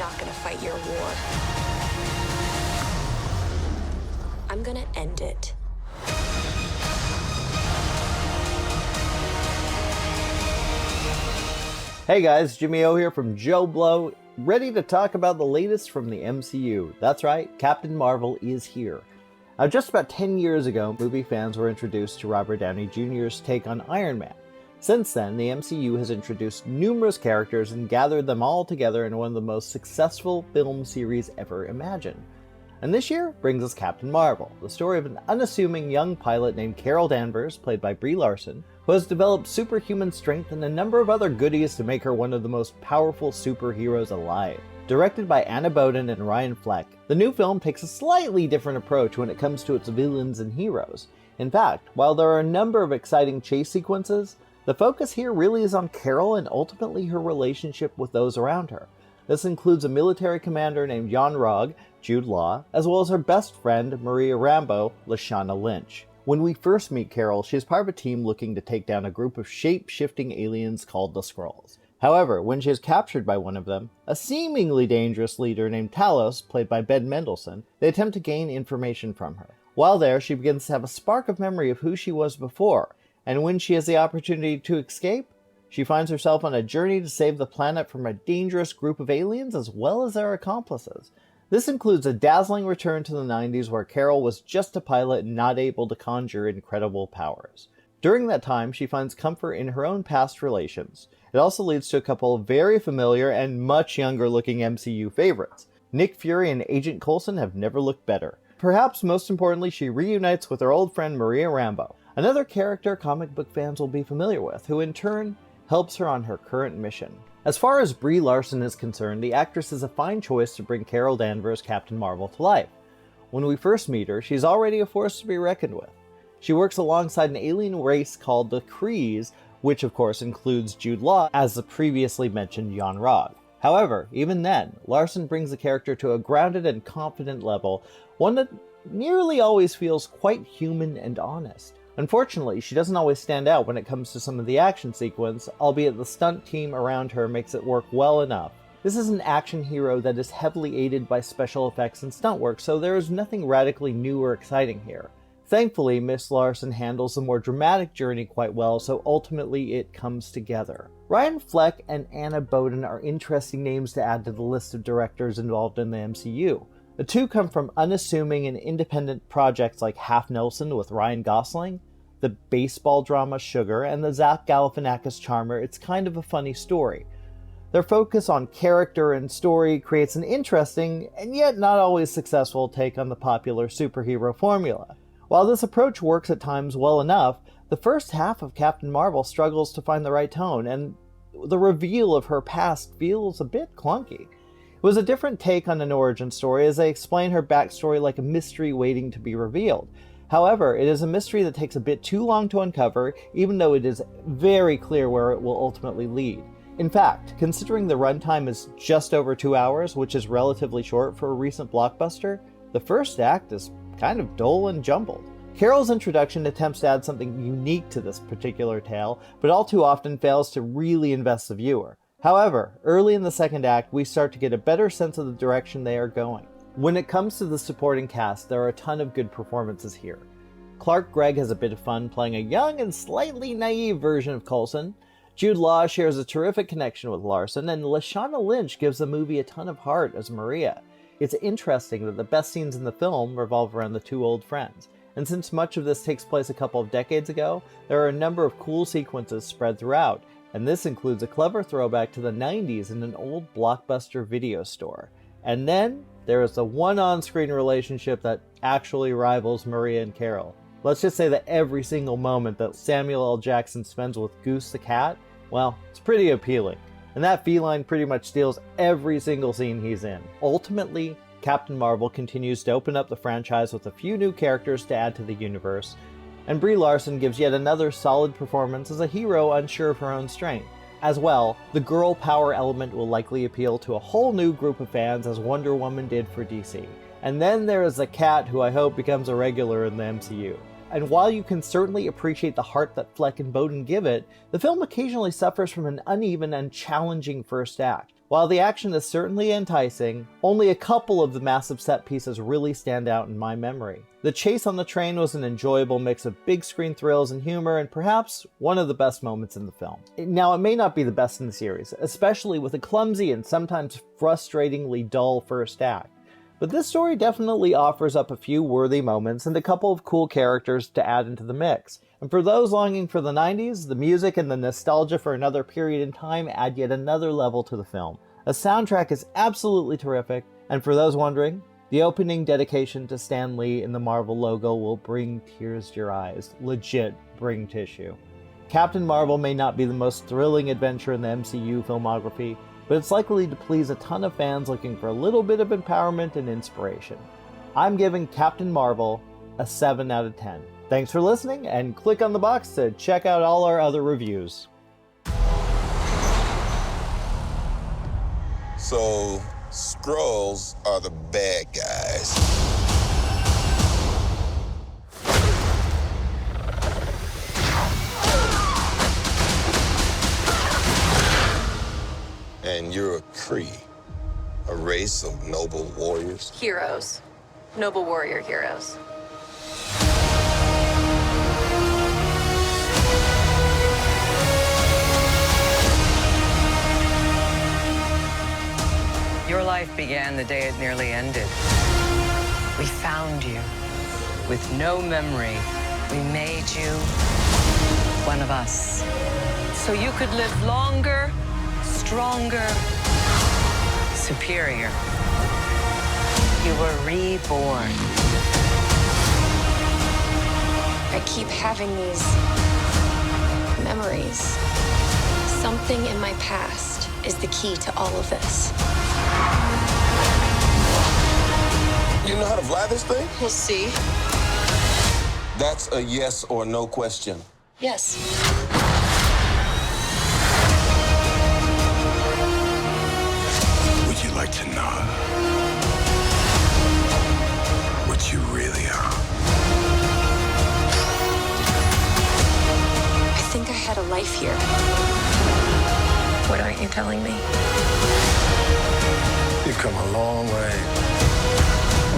not gonna fight your war. I'm gonna end it. Hey guys, Jimmy O here from JoBlo, ready to talk about the latest from the MCU. That's right, Captain Marvel is here. Now, just about 10 years ago, movie fans were introduced to Robert Downey Jr.'s take on Iron Man. Since then, the MCU has introduced numerous characters and gathered them all together in one of the most successful film series ever imagined. And this year brings us Captain Marvel, the story of an unassuming young pilot named Carol Danvers, played by Brie Larson, who has developed superhuman strength and a number of other goodies to make her one of the most powerful superheroes alive. Directed by Anna Boden and Ryan Fleck, the new film takes a slightly different approach when it comes to its villains and heroes. In fact, while there are a number of exciting chase sequences, the focus here really is on Carol and ultimately her relationship with those around her. This includes a military commander named Jan Rog, Jude, as well as her best friend, Maria Rambeau, Lashana Lynch. When we first meet Carol, she is part of a team looking to take down a group of shape-shifting aliens called the Skrulls. However, when she is captured by one of them, a seemingly dangerous leader named Talos, played by Ben Mendelsohn, they attempt to gain information from her. While there, she begins to have a spark of memory of who she was before, and when she has the opportunity to escape, she finds herself on a journey to save the planet from a dangerous group of aliens as well as their accomplices. This includes a dazzling return to the 90s where Carol was just a pilot and not able to conjure incredible powers. During that time, she finds comfort in her own past relations. It also leads to a couple of very familiar and much younger looking MCU favorites. Nick Fury and Agent Coulson have never looked better. Perhaps most importantly, she reunites with her old friend Maria Rambeau, another character comic book fans will be familiar with, who in turn helps her on her current mission. As far as Brie Larson is concerned, the actress is a fine choice to bring Carol Danvers' Captain Marvel to life. When we first meet her, she's already a force to be reckoned with. She works alongside an alien race called the Krees, which of course includes Jude Law as the previously mentioned Jan Rog. However, even then, Larson brings the character to a grounded and confident level, one that nearly always feels quite human and honest. Unfortunately, she doesn't always stand out when it comes to some of the action sequence, albeit the stunt team around her makes it work well enough. This is an action hero that is heavily aided by special effects and stunt work, so there is nothing radically new or exciting here. Thankfully, Miss Larson handles the more dramatic journey quite well, so ultimately it comes together. Ryan Fleck and Anna Boden are interesting names to add to the list of directors involved in the MCU. The two come from unassuming and independent projects like Half Nelson with Ryan Gosling, the baseball drama Sugar, and the Zach Galifianakis charmer It's Kind of a Funny Story. Their focus on character and story creates an interesting, and yet not always successful, take on the popular superhero formula. While this approach works at times well enough, the first half of Captain Marvel struggles to find the right tone, and the reveal of her past feels a bit clunky. It was a different take on an origin story, as they explain her backstory like a mystery waiting to be revealed. However, it is a mystery that takes a bit too long to uncover, even though it is very clear where it will ultimately lead. In fact, considering the runtime is just over 2 hours, which is relatively short for a recent blockbuster, the first act is kind of dull and jumbled. Carol's introduction attempts to add something unique to this particular tale, but all too often fails to really invest the viewer. However, early in the second act, we start to get a better sense of the direction they are going. When it comes to the supporting cast, there are a ton of good performances here. Clark Gregg has a bit of fun playing a young and slightly naive version of Coulson. Jude Law shares a terrific connection with Larson, and Lashana Lynch gives the movie a ton of heart as Maria. It's interesting that the best scenes in the film revolve around the two old friends, and since much of this takes place a couple of decades ago, there are a number of cool sequences spread throughout, and this includes a clever throwback to the 90s in an old Blockbuster video store. And then, there is the one on-screen relationship that actually rivals Maria and Carol. Let's just say that every single moment that Samuel L. Jackson spends with Goose the cat, well, it's pretty appealing. And that feline pretty much steals every single scene he's in. Ultimately, Captain Marvel continues to open up the franchise with a few new characters to add to the universe, and Brie Larson gives yet another solid performance as a hero unsure of her own strength. As well, the girl power element will likely appeal to a whole new group of fans as Wonder Woman did for DC. And then there is the cat who I hope becomes a regular in the MCU. And while you can certainly appreciate the heart that Fleck and Boden give it, the film occasionally suffers from an uneven and challenging first act. While the action is certainly enticing, only a couple of the massive set pieces really stand out in my memory. The chase on the train was an enjoyable mix of big screen thrills and humor, and perhaps one of the best moments in the film. Now, it may not be the best in the series, especially with a clumsy and sometimes frustratingly dull first act. But this story definitely offers up a few worthy moments and a couple of cool characters to add into the mix. And for those longing for the 90s, the music and the nostalgia for another period in time add yet another level to the film. The soundtrack is absolutely terrific, and for those wondering, the opening dedication to Stan Lee and the Marvel logo will bring tears to your eyes. Legit bring tissue. Captain Marvel may not be the most thrilling adventure in the MCU filmography, but it's likely to please a ton of fans looking for a little bit of empowerment and inspiration. I'm giving Captain Marvel a 7 out of 10. Thanks for listening, and click on the box to check out all our other reviews. So, Skrulls are the bad guys. And you're a Kree, a race of noble warriors. Heroes. Noble warrior heroes. Your life began the day it nearly ended. We found you. With no memory, we made you one of us. So you could live longer, stronger, superior. You were reborn. I keep having these memories. Something in my past is the key to all of this. You know how to fly this thing? We'll see. That's a yes or no question. Yes. Would you like to know what you really are? I think I had a life here. What aren't you telling me? You've come a long way,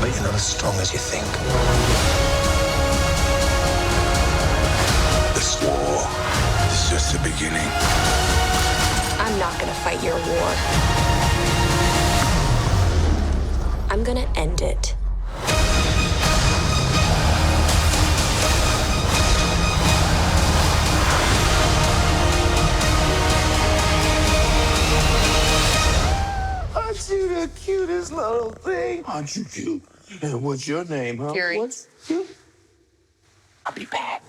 but you're not as strong as you think. This war is just the beginning. I'm not gonna fight your war. I'm gonna end it. Aren't you the cutest little thing? Aren't you cute? And what's your name, huh? Fury. What's you? I'll be back.